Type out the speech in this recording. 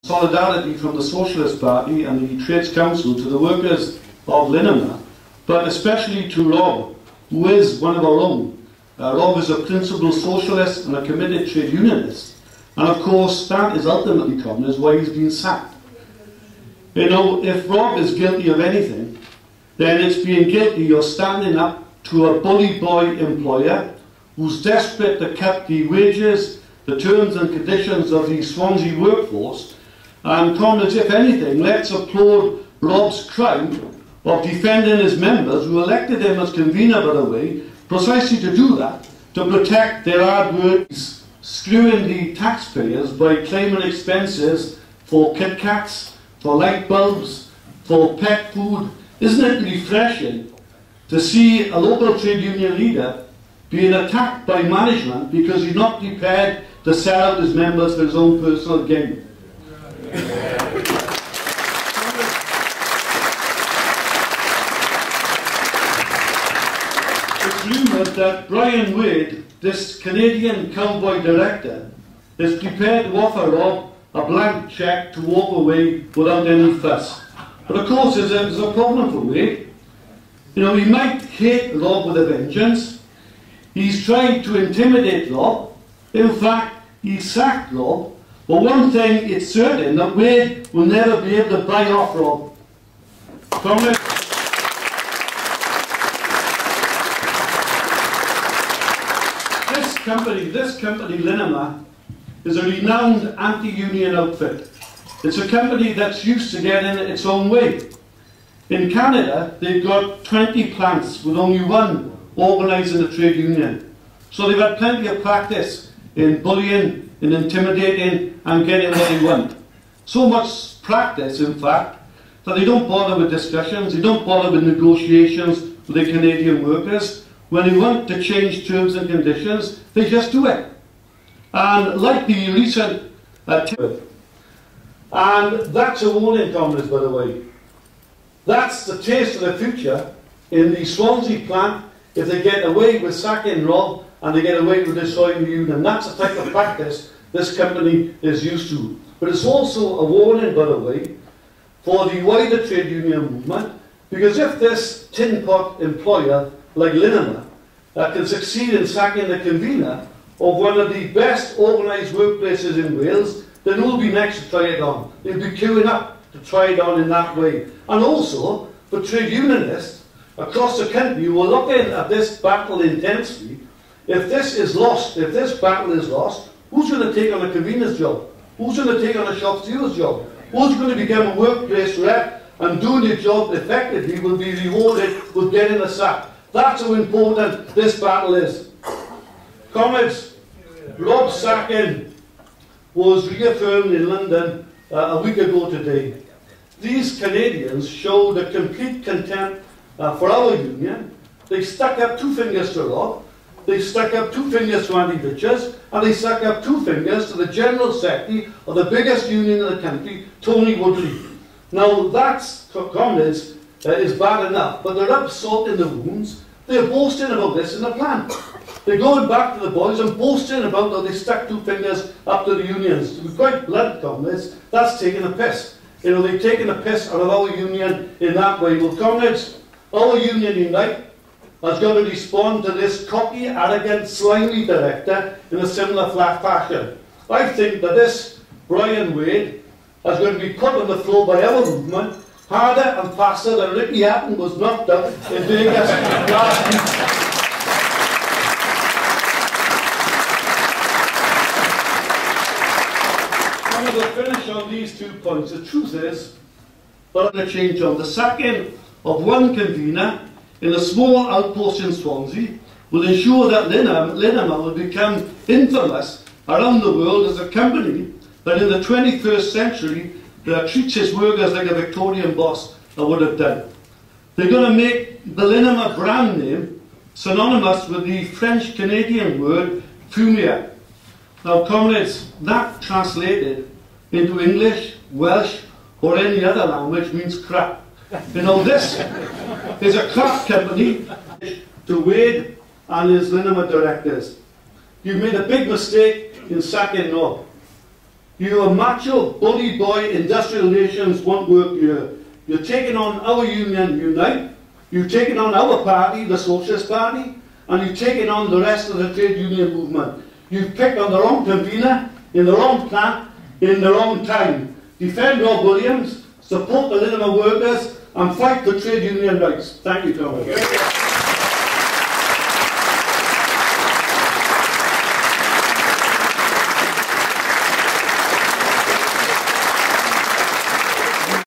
solidarity from the Socialist Party and the Trades Council to the workers of Linamar, but especially to Rob, who is one of our own. Rob is a principled socialist and a committed trade unionist, and of course that is ultimately, comrades, why he's been sacked. You know, if Rob is guilty of anything, then it's being guilty of standing up to a bully boy employer who's desperate to cut the wages, the terms and conditions of the Swansea workforce. And comrades, if anything, let's applaud Rob's crime of defending his members, who elected him as convener, by the way, precisely to do that, to protect their hard work, screwing the taxpayers by claiming expenses for Kit Kats, for light bulbs, for pet food. Isn't it refreshing to see a local trade union leader being attacked by management because he's not prepared to sell out his members for his own personal gain? It's rumoured that Brian Wade, this Canadian cowboy director, is prepared to offer Rob a blank cheque to walk away without any fuss. But of course there's a problem for Wade. You know, he might hate Rob with a vengeance. He's tried to intimidate Rob. In fact, he sacked Rob. But one thing it's certain, that Wade will never be able to buy off Rob. This company, Linamar, is a renowned anti-union outfit. It's a company that's used to getting its own way. In Canada, they've got 20 plants with only one organising a trade union. So they've had plenty of practice in bullying, in intimidating and getting what they want. So much practice, in fact, that they don't bother with discussions, they don't bother with negotiations with the Canadian workers. When they want to change terms and conditions, they just do it. And like the recent and that's a warning, comrades, by the way. That's the taste of the future in the Swansea plant if they get away with sacking Rob and they get away with destroying the union. That's the type of practice this company is used to. But it's also a warning, by the way, for the wider trade union movement, because if this tin pot employer like Linamar can succeed in sacking the convener of one of the best organised workplaces in Wales, then who will be next to try it on? They'll be queuing up to try it on in that way. And also, for trade unionists across the country who are looking at this battle intensely, if this is lost, if this battle is lost, who's going to take on a convener's job? Who's going to take on a shop stewar's job? Who's going to become a workplace rep and doing your job effectively will be rewarded with getting a sack? That's how important this battle is. Comrades, Rob's sacking was reaffirmed in London a week ago today. These Canadians showed a complete contempt for our union. They stuck up two fingers to Rob, they stuck up two fingers to Andy Richards, and they stuck up two fingers to the General Secretary of the biggest union in the country, Tony Woodley. Now that's, comrades, is bad enough, but they're up salt in the wounds. They're boasting about this in the plant. They're going back to the boys and boasting about how they stuck two fingers up to the unions. To be quite blunt, comrades, that's taking a piss. You know, they've taken a piss out of our union in that way. Well, comrades, our union Unite has got to respond to this cocky, arrogant, slimy director in a similar flat fashion. I think that this Brian Wade is going to be put on the floor by our movement harder and faster than Ricky Hatton was knocked out in Vegas last week. I'm going to finish on these 2 points. The truth is, but I'm going to change on the sacking of one convener in a small outpost in Swansea will ensure that Linamar will become infamous around the world as a company that in the 21st century treats its workers like a Victorian boss would have done. They're going to make the Linamar brand name synonymous with the French-Canadian word fumier. Now, comrades, that translated into English, Welsh, or any other language means crap. You know, this is a crap company to Wade and his Linamar directors. You've made a big mistake in sacking Rob. You macho, bully boy, industrial nations won't work here. You're taking on our union, Unite. You've taken on our party, the Socialist Party, and you've taken on the rest of the trade union movement. You've picked on the wrong convener, in the wrong plant, in the wrong time. Defend Rob Williams, support the Linamar workers, and fight for trade union rights. Thank you, Thomas.